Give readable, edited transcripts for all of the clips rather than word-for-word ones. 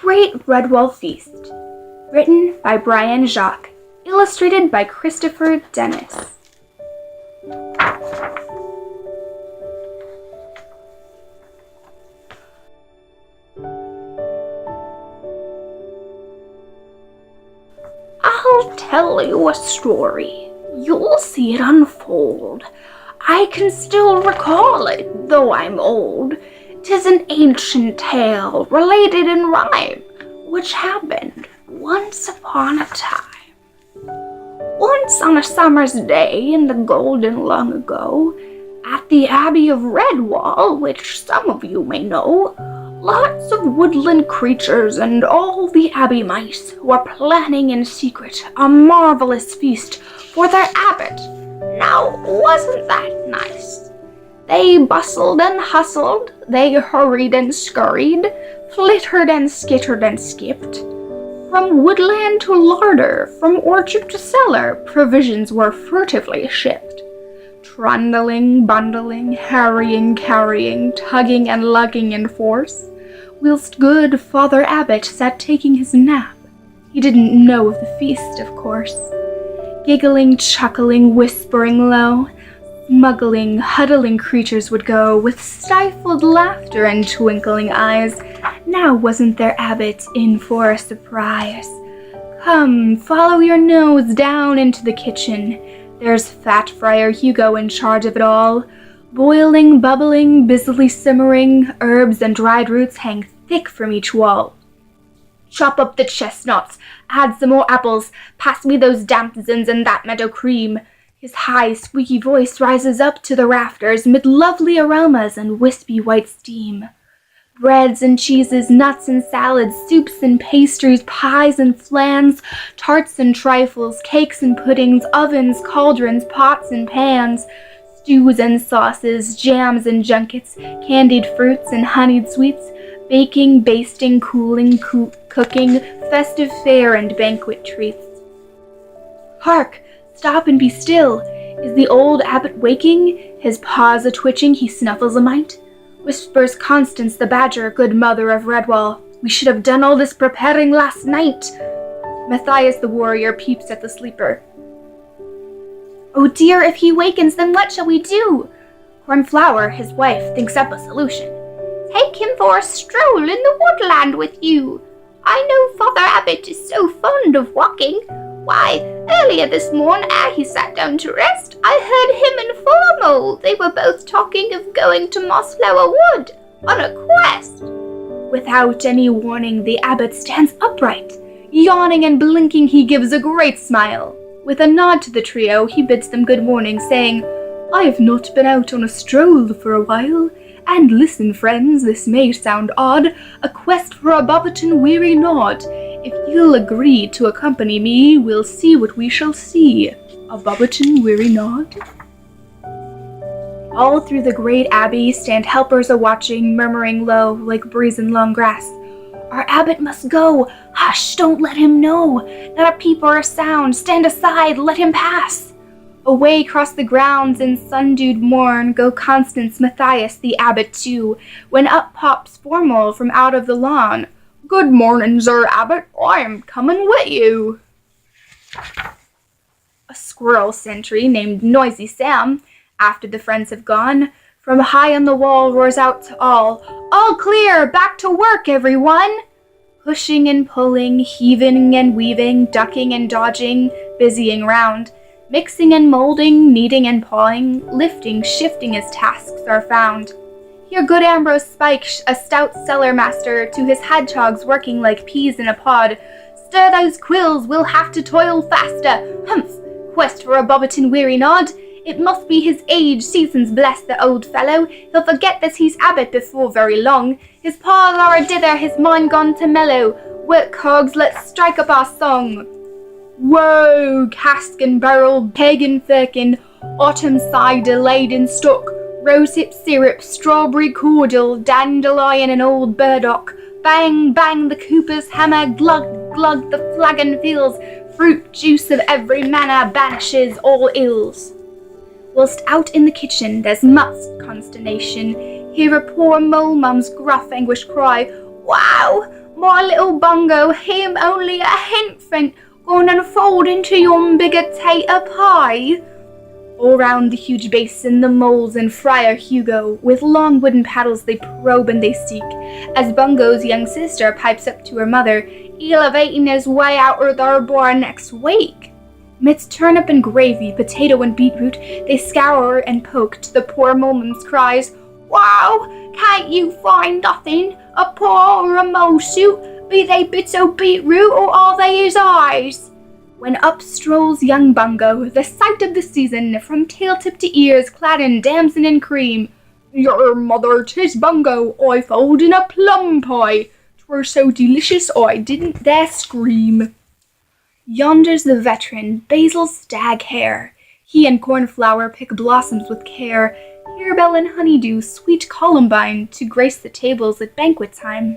Great Redwall Feast. Written by Brian Jacques. Illustrated by Christopher Denise. I'll tell you a story. You'll see it unfold. I can still recall it, though I'm old. 'Tis an ancient tale, related in rhyme, which happened once upon a time. Once on a summer's day in the golden long ago, at the Abbey of Redwall, which some of you may know, lots of woodland creatures and all the abbey mice were planning in secret a marvelous feast for their abbot. Now, wasn't that nice? They bustled and hustled, they hurried and scurried, flittered and skittered and skipped. From woodland to larder, from orchard to cellar, provisions were furtively shipped. Trundling, bundling, harrying, carrying, tugging and lugging in force, whilst good Father Abbot sat taking his nap. He didn't know of the feast, of course. Giggling, chuckling, whispering low, smuggling, huddling creatures would go, with stifled laughter and twinkling eyes. Now wasn't their abbot in for a surprise? Come, follow your nose down into the kitchen. There's fat Friar Hugo in charge of it all. Boiling, bubbling, busily simmering, herbs and dried roots hang thick from each wall. Chop up the chestnuts, add some more apples, pass me those damsons and that meadow cream. His high, squeaky voice rises up to the rafters mid lovely aromas and wispy white steam. Breads and cheeses, nuts and salads, soups and pastries, pies and flans, tarts and trifles, cakes and puddings, ovens, cauldrons, pots and pans, stews and sauces, jams and junkets, candied fruits and honeyed sweets, baking, basting, cooling, cooking, festive fare and banquet treats. Hark! Stop and be still. Is the old abbot waking? His paws a-twitching, he snuffles a mite. Whispers Constance the badger, good mother of Redwall. We should have done all this preparing last night. Matthias the warrior peeps at the sleeper. Oh dear, if he wakens, then what shall we do? Cornflower, his wife, thinks up a solution. Take him for a stroll in the woodland with you. I know Father Abbot is so fond of walking. Why, earlier this morn, ere he sat down to rest, I heard him and Formal. They were both talking of going to Mossflower Wood on a quest. Without any warning, the abbot stands upright. Yawning and blinking, he gives a great smile. With a nod to the trio, he bids them good morning, saying, I have not been out on a stroll for a while. And listen, friends, this may sound odd, a quest for a Bobbiton weary nod. If you'll agree to accompany me, we'll see what we shall see. A Bobbiton weary nod. All through the great abbey stand helpers a-watching, murmuring low, like breeze in long grass. Our abbot must go. Hush, don't let him know. Not a peep or a sound. Stand aside, let him pass. Away across the grounds in sun-dewed morn go Constance, Matthias, the abbot too, when up pops Formal from out of the lawn. Good morning, Sir Abbot, I am coming with you. A squirrel sentry named Noisy Sam, after the friends have gone, from high on the wall roars out to all clear, back to work, everyone! Pushing and pulling, heaving and weaving, ducking and dodging, busying round, mixing and molding, kneading and pawing, lifting, shifting as tasks are found. Here good Ambrose Spike, a stout cellar master, to his hedgehogs working like peas in a pod. Stir those quills, we'll have to toil faster. Humph! Quest for a Bobbiton weary nod. It must be his age, seasons bless the old fellow. He'll forget that he's abbot before very long. His paws are a dither, his mind gone to mellow. Work, cogs, let's strike up our song. Whoa! Cask and barrel, peg and firkin, autumn cider laid in stock, rosehip syrup, strawberry cordial, dandelion and old burdock. Bang, bang, the cooper's hammer, glug, glug, the flagon fills. Fruit juice of every manner banishes all ills. Whilst out in the kitchen there's much consternation. Hear a poor mole mum's gruff, anguished cry, Wow! My little bungo, him only a infant, gonna unfold into yon bigger tater pie. All round the huge basin, the moles and Friar Hugo, with long wooden paddles they probe and they seek, as Bungo's young sister pipes up to her mother, elevating his way out of their bar next week. Midst turnip and gravy, potato and beetroot, they scour and poke to the poor woman's cries, "Wow, can't you find nothing? A paw or a molesuit? Be they bits o' beetroot or are they his eyes?" When up strolls young Bungo, the sight of the season, from tail-tip to ears clad in damson and cream. "Your mother, 'tis Bungo, I fold in a plum pie. 'Twere so delicious I didn't dare scream." Yonder's the veteran, Basil's stag hare. He and Cornflower pick blossoms with care, harebell and honeydew, sweet columbine, to grace the tables at banquet time.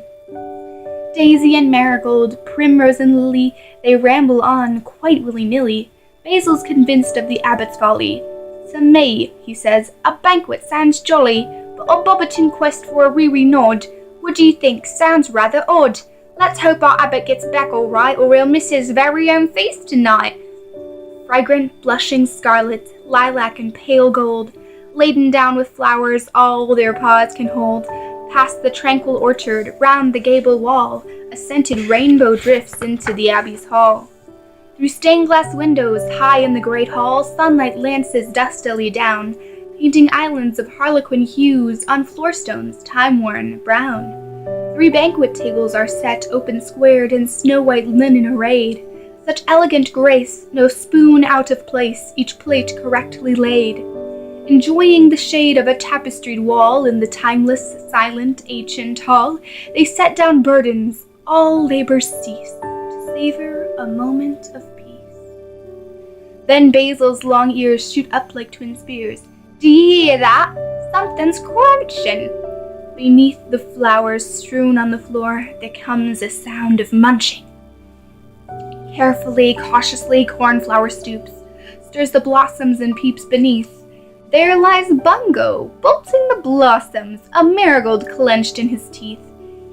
Daisy and marigold, primrose and lily, they ramble on quite willy-nilly. Basil's convinced of the abbot's folly. "To me," he says, "a banquet sounds jolly, but a Bobbiton quest for a wee nod, what do you think, sounds rather odd. Let's hope our abbot gets back all right, or he'll miss his very own feast tonight." Fragrant, blushing scarlet, lilac and pale gold, laden down with flowers all their paws can hold, past the tranquil orchard, round the gable wall, a scented rainbow drifts into the abbey's hall. Through stained-glass windows, high in the great hall, sunlight lances dustily down, painting islands of harlequin hues on floorstones time-worn brown. 3 banquet tables are set, open-squared, in snow-white linen arrayed, such elegant grace, no spoon out of place, each plate correctly laid. Enjoying the shade of a tapestried wall in the timeless, silent, ancient hall, they set down burdens, all labors cease, to savor a moment of peace. Then Basil's long ears shoot up like twin spears. "D'ye hear that? Something's crunching." Beneath the flowers strewn on the floor, there comes a sound of munching. Carefully, cautiously, Cornflower stoops, stirs the blossoms and peeps beneath. There lies Bungo, bolting the blossoms, a marigold clenched in his teeth.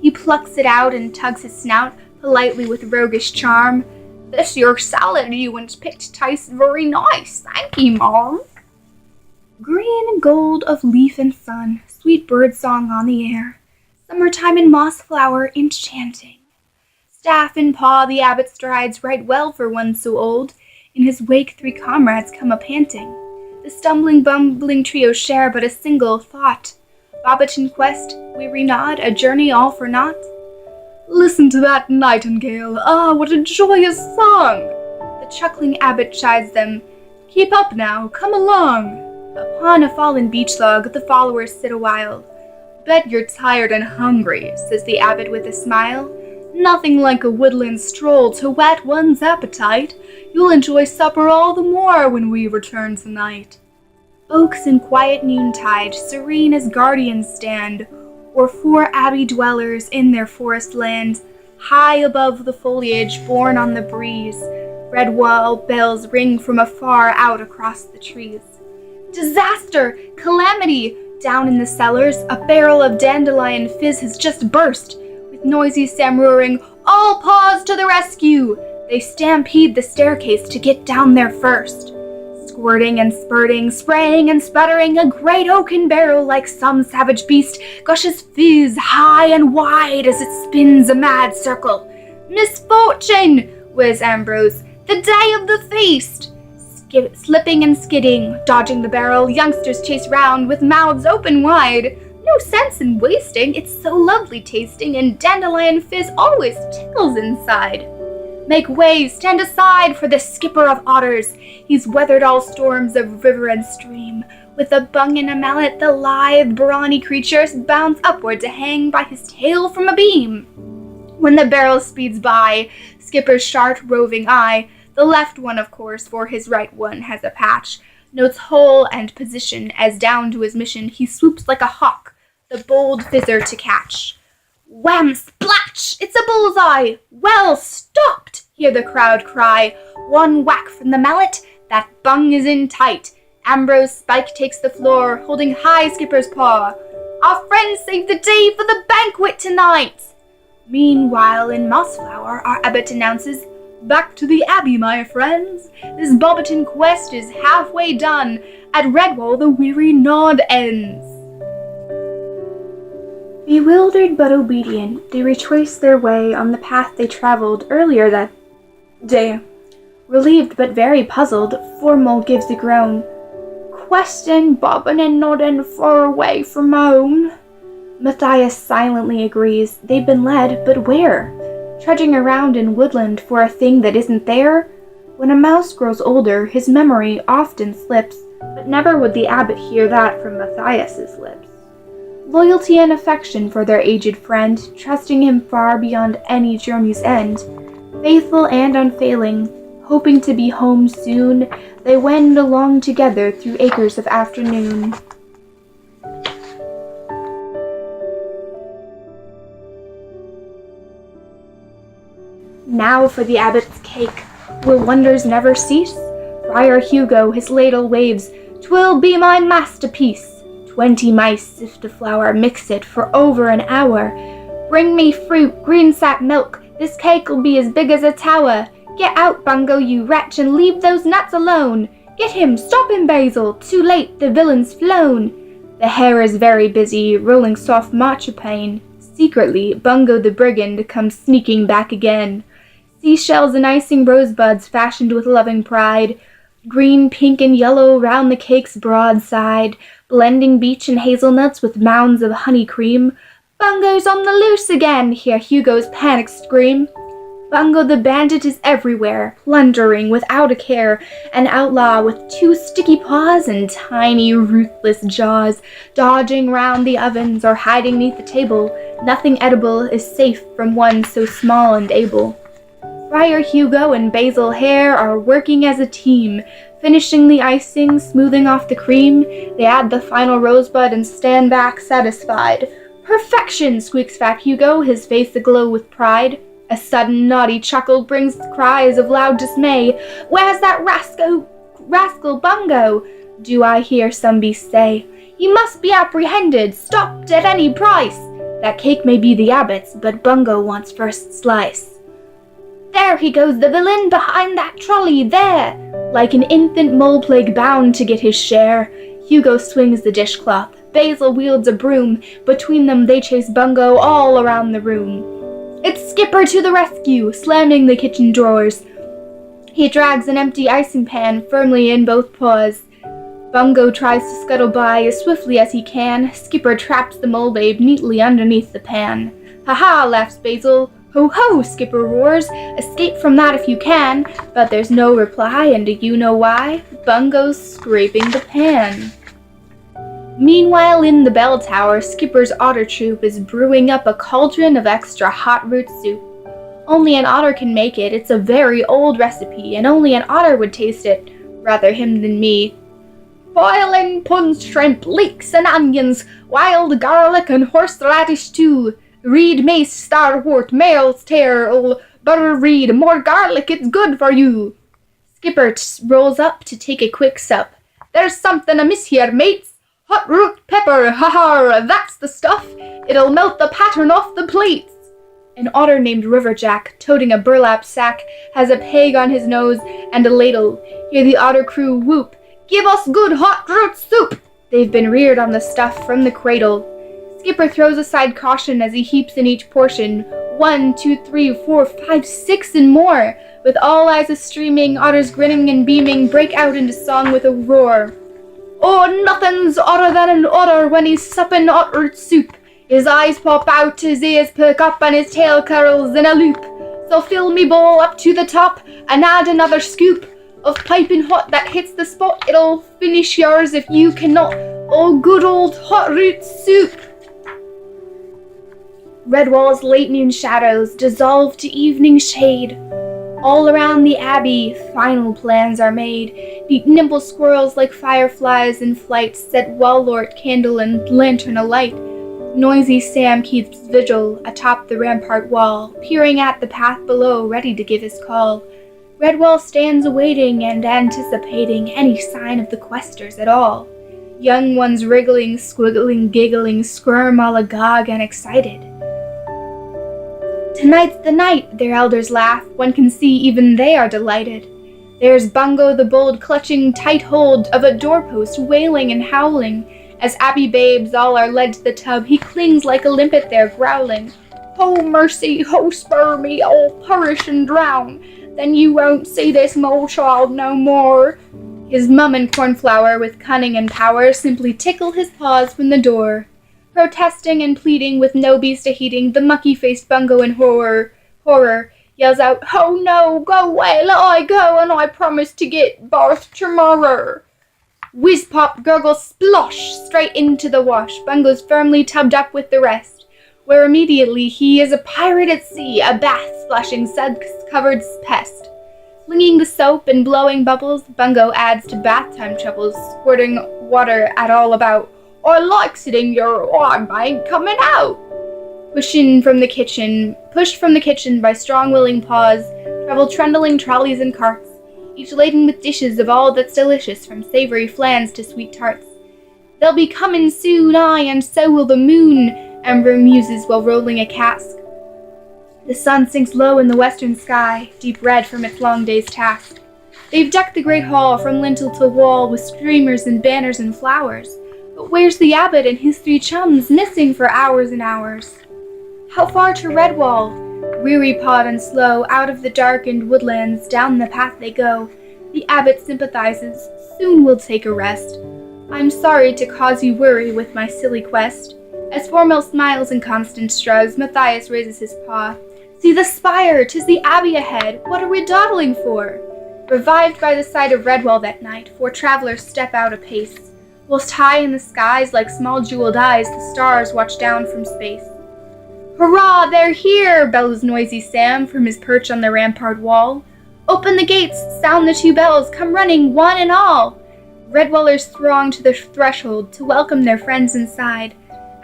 He plucks it out and tugs his snout, politely with roguish charm. "This your salad you once picked tastes very nice, thank ye, Mom." Green gold of leaf and sun, sweet bird song on the air, summertime and moss flower enchanting. Staff in paw the abbot strides right well for one so old, in his wake 3 comrades come a-panting. The stumbling, bumbling trio share but a single thought. Bobbiton quest, weary nod, a journey all for naught. "Listen to that nightingale, ah, what a joyous song!" The chuckling abbot chides them. "Keep up now, come along." Upon a fallen beech log, the followers sit awhile. "Bet you're tired and hungry," says the abbot with a smile. "Nothing like a woodland stroll to whet one's appetite. You'll enjoy supper all the more when we return tonight." Oaks in quiet noontide, serene as guardians stand, or 4 abbey dwellers in their forest land, high above the foliage borne on the breeze. Redwall bells ring from afar out across the trees. Disaster! Calamity! Down in the cellars, a barrel of dandelion fizz has just burst. With noisy Sam roaring, "All paws to the rescue!" They stampede the staircase to get down there first. Squirting and spurting, spraying and sputtering, a great oaken barrel, like some savage beast, gushes fizz high and wide as it spins a mad circle. "Misfortune!" whiz Ambrose. "The day of the feast!" Slipping and skidding, dodging the barrel, youngsters chase round with mouths open wide. No sense in wasting, it's so lovely tasting, and dandelion fizz always tickles inside. Make way, stand aside for the skipper of otters. He's weathered all storms of river and stream. With a bung and a mallet, the lithe, brawny creature bounds upward to hang by his tail from a beam. When the barrel speeds by, skipper's sharp roving eye, the left one, of course, for his right one has a patch, notes hole and position as down to his mission he swoops like a hawk, the bold fizzer to catch. Wham! Splatch! It's a bullseye! Well stopped! Hear the crowd cry. One whack from the mallet, that bung is in tight. Ambrose Spike takes the floor, holding high skipper's paw. Our friends saved the day for the banquet tonight! Meanwhile, in Mossflower, our abbot announces, "Back to the abbey, my friends! This Bobbiton quest is halfway done. At Redwall the weary nod ends." Bewildered but obedient, they retrace their way on the path they traveled earlier that day. Relieved but very puzzled, Formal gives a groan. "Questing, bobbin' and noddin' far away from home." Matthias silently agrees. They've been led, but where? Trudging around in woodland for a thing that isn't there? When a mouse grows older, his memory often slips, but never would the abbot hear that from Matthias's lips. Loyalty and affection for their aged friend, trusting him far beyond any journey's end. Faithful and unfailing, hoping to be home soon, they wend along together through acres of afternoon. Now for the abbot's cake, where wonders never cease. Friar Hugo his ladle waves, "'Twill be my masterpiece." 20 mice sift the flour, mix it for over an hour. "Bring me fruit, green sap milk, this cake'll be as big as a tower." "Get out, Bungo, you wretch, and leave those nuts alone." "Get him, stop him, Basil, too late, the villain's flown." The hare is very busy, rolling soft marchpane. Secretly, Bungo the brigand comes sneaking back again. Seashells and icing rosebuds fashioned with loving pride, green, pink, and yellow round the cake's broad side, blending beech and hazelnuts with mounds of honey cream. "Bungo's on the loose again!" hear Hugo's panic scream. Bungo the bandit is everywhere, plundering without a care, an outlaw with 2 sticky paws and tiny, ruthless jaws, dodging round the ovens or hiding neath the table. Nothing edible is safe from one so small and able. Friar Hugo and Basil Hare are working as a team, finishing the icing, smoothing off the cream. They add the final rosebud and stand back satisfied. "Perfection!" squeaks Fat Hugo, his face aglow with pride. A sudden naughty chuckle brings cries of loud dismay. "Where's that rascal Bungo?" do I hear some beast say. "He must be apprehended, stopped at any price." That cake may be the abbot's, but Bungo wants first slice. "There he goes, the villain, behind that trolley, there!" Like an infant mole plague bound to get his share. Hugo swings the dishcloth, Basil wields a broom. Between them they chase Bungo all around the room. It's Skipper to the rescue, slamming the kitchen drawers. He drags an empty icing pan firmly in both paws. Bungo tries to scuttle by as swiftly as he can. Skipper traps the mole babe neatly underneath the pan. "Ha-ha," laughs Basil. "Ho-ho," Skipper roars. "Escape from that if you can." But there's no reply, and do you know why? Bungo's scraping the pan. Meanwhile, in the bell tower, Skipper's otter troop is brewing up a cauldron of extra hot root soup. Only an otter can make it. It's a very old recipe, and only an otter would taste it. Rather him than me. "Boiling punned shrimp, leeks and onions, wild garlic and horseradish too. Reed, mace, starwort, male's tail, butter reed, more garlic, it's good for you." Skipper rolls up to take a quick sup. "There's something amiss here, mates. Hot root pepper, ha-ha, that's the stuff. It'll melt the pattern off the plates." An otter named River Jack, toting a burlap sack, has a peg on his nose and a ladle. Hear the otter crew whoop, "Give us good hot root soup!" They've been reared on the stuff from the cradle. Skipper throws aside caution as he heaps in each portion. 1, 2, 3, 4, 5, 6, and more. With all eyes a-streaming, otters grinning and beaming, break out into song with a roar. "Oh, nothing's odder than an otter when he's supping hot root soup. His eyes pop out, his ears perk up, and his tail curls in a loop. So fill me bowl up to the top, and add another scoop of piping hot that hits the spot. It'll finish yours if you cannot. Oh, good old hot root soup." Redwall's late noon shadows dissolve to evening shade. All around the abbey, final plans are made. Neat nimble squirrels like fireflies in flight set wall-lort, candle, and lantern alight. Noisy Sam keeps vigil atop the rampart wall, peering at the path below, ready to give his call. Redwall stands awaiting and anticipating any sign of the questers at all. Young ones wriggling, squiggling, giggling, squirm all agog and excited. Tonight's the night, their elders laugh. One can see even they are delighted. There's Bungo the bold, clutching tight hold of a doorpost, wailing and howling. As Abbey babes all are led to the tub, he clings like a limpet there, growling. Ho mercy, ho spare me, I'll perish and drown. Then you won't see this mole child no more. His mum and cornflower, with cunning and power, simply tickle his paws from the door. Protesting and pleading, with no beast a-heeding, the mucky-faced Bungo in horror, yells out, "Oh no, go away, let I go, and I promise to get barth tomorrow." Whiz-pop, gurgle, splosh, straight into the wash. Bungo's firmly tubbed up with the rest, where immediately he is a pirate at sea, a bath-splashing, suds-covered pest. Flinging the soap and blowing bubbles, Bungo adds to bath-time troubles, squirting water at all about. "I likes it in your eye, ain't coming out." Pushed from the kitchen by strong willing paws, travel trundling trolleys and carts, each laden with dishes of all that's delicious, from savory flans to sweet tarts. "They'll be comin' soon, aye, and so will the moon," Ember muses while rolling a cask. The sun sinks low in the western sky, deep red from its long day's task. They've decked the great hall from lintel to wall with streamers and banners and flowers. But where's the abbot and his 3 chums, missing for hours and hours? How far to Redwall? Weary-pawed and slow, out of the darkened woodlands, down the path they go. The abbot sympathizes, soon we'll take a rest. I'm sorry to cause you worry with my silly quest. As Formel smiles and Constance shrugs, Matthias raises his paw. See the spire, 'tis the abbey ahead, what are we dawdling for? Revived by the sight of Redwall that night, 4 travelers step out apace, whilst high in the skies, like small jeweled eyes, the stars watch down from space. "Hurrah, they're here!" bellows noisy Sam from his perch on the rampart wall. "Open the gates, sound the 2 bells, come running, one and all!" Redwallers throng to the threshold to welcome their friends inside.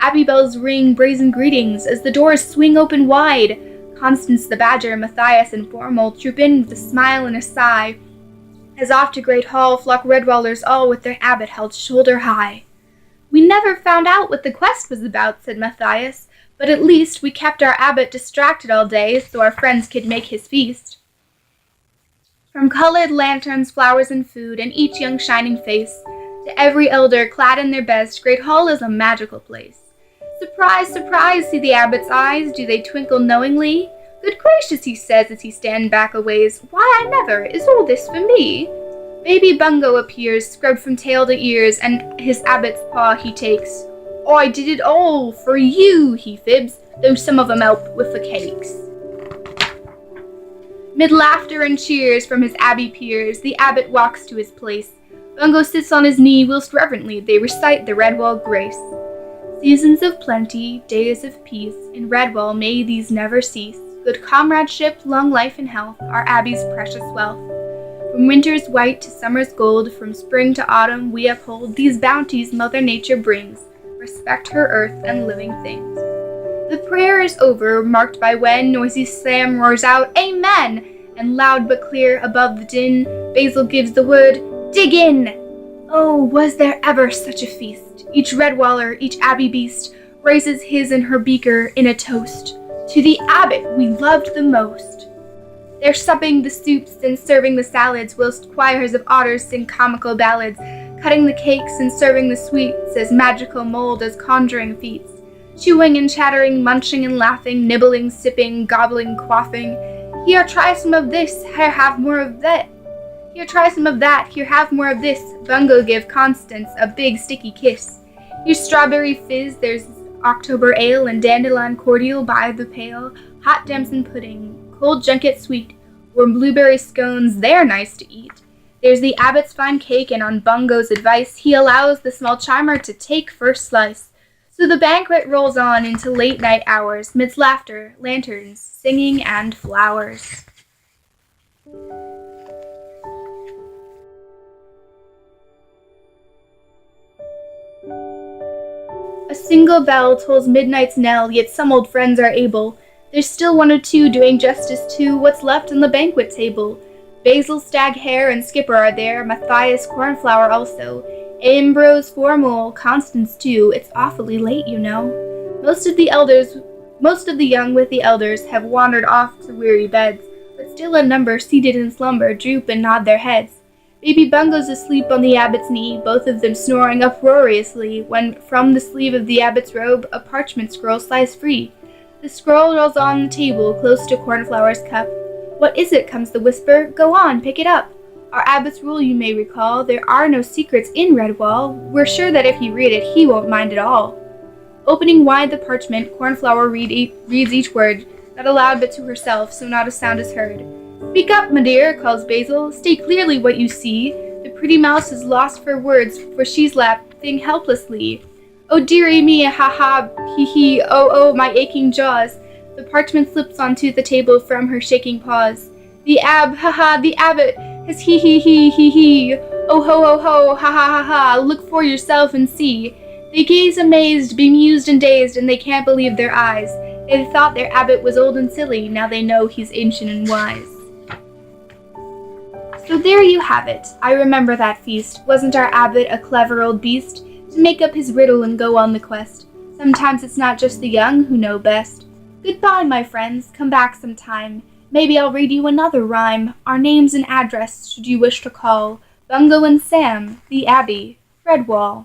Abbey bells ring brazen greetings as the doors swing open wide. Constance the Badger, Matthias and Formal troop in with a smile and a sigh, as off to Great Hall flock Redwallers all with their abbot held shoulder high. "We never found out what the quest was about," said Matthias, "but at least we kept our abbot distracted all day so our friends could make his feast." From colored lanterns, flowers, and food, and each young shining face, to every elder clad in their best, Great Hall is a magical place. "Surprise, surprise," see the abbot's eyes, do they twinkle knowingly? "Good gracious," he says as he stands back a ways, "why I never, is all this for me?" Baby Bungo appears, scrubbed from tail to ears, and his abbot's paw he takes. "I did it all for you," he fibs, though some of 'em help with the cakes. Mid laughter and cheers from his abbey peers, the abbot walks to his place. Bungo sits on his knee, whilst reverently they recite the Redwall grace. Seasons of plenty, days of peace, in Redwall may these never cease. Good comradeship, long life and health, our abbey's precious wealth. From winter's white to summer's gold, from spring to autumn we uphold these bounties Mother Nature brings. Respect her earth and living things. The prayer is over, marked by when noisy Sam roars out, "Amen!" And loud but clear above the din, Basil gives the word, "Dig in!" Oh, was there ever such a feast? Each Redwaller, each abbey beast, raises his and her beaker in a toast to the abbot we loved the most. They're supping the soups and serving the salads, whilst choirs of otters sing comical ballads, cutting the cakes and serving the sweets as magical mold as conjuring feats, chewing and chattering, munching and laughing, nibbling, sipping, gobbling, quaffing. "Here, try some of this, here have more of that. Here, try some of that, here have more of this." Bungo give Constance a big sticky kiss. Here's strawberry fizz, there's October ale and dandelion cordial by the pail, hot damson pudding, cold junket sweet, warm blueberry scones, they're nice to eat. There's the abbot's fine cake, and on Bungo's advice, he allows the small chimer to take first slice. So the banquet rolls on into late night hours, midst laughter, lanterns, singing, and flowers. A single bell tolls midnight's knell, yet some old friends are able. There's still 1 or 2 doing justice to what's left on the banquet table. Basil, Staghare, and Skipper are there, Matthias, Cornflower also, Ambrose, Formal, Constance too. It's awfully late, you know. Most of the elders Most of the young with the elders have wandered off to weary beds, but still a number seated in slumber droop and nod their heads. Baby Bungo's asleep on the abbot's knee, both of them snoring uproariously, when from the sleeve of the abbot's robe a parchment scroll slides free. The scroll rolls on the table, close to Cornflower's cup. "What is it?" comes the whisper. "Go on, pick it up." Our abbot's rule, you may recall, there are no secrets in Redwall. We're sure that if you read it, he won't mind at all. Opening wide the parchment, Cornflower reads each word, not aloud but to herself, so not a sound is heard. "Speak up, my dear," calls Basil. "State clearly what you see." The pretty mouse is lost for words, for she's laughing helplessly. "Oh dearie me, ha-ha, hee-hee, oh, my aching jaws." The parchment slips onto the table from her shaking paws. "The ha-ha, the abbot has hee-hee-hee-hee-hee. Oh ho, ha-ha-ha-ha, look for yourself and see." They gaze amazed, bemused and dazed, and they can't believe their eyes. They thought their abbot was old and silly, now they know he's ancient and wise. So there you have it. I remember that feast. Wasn't our abbot a clever old beast? To make up his riddle and go on the quest. Sometimes it's not just the young who know best. Goodbye, my friends. Come back sometime. Maybe I'll read you another rhyme. Our names and address, should you wish to call. Bungo and Sam, the Abbey, Redwall.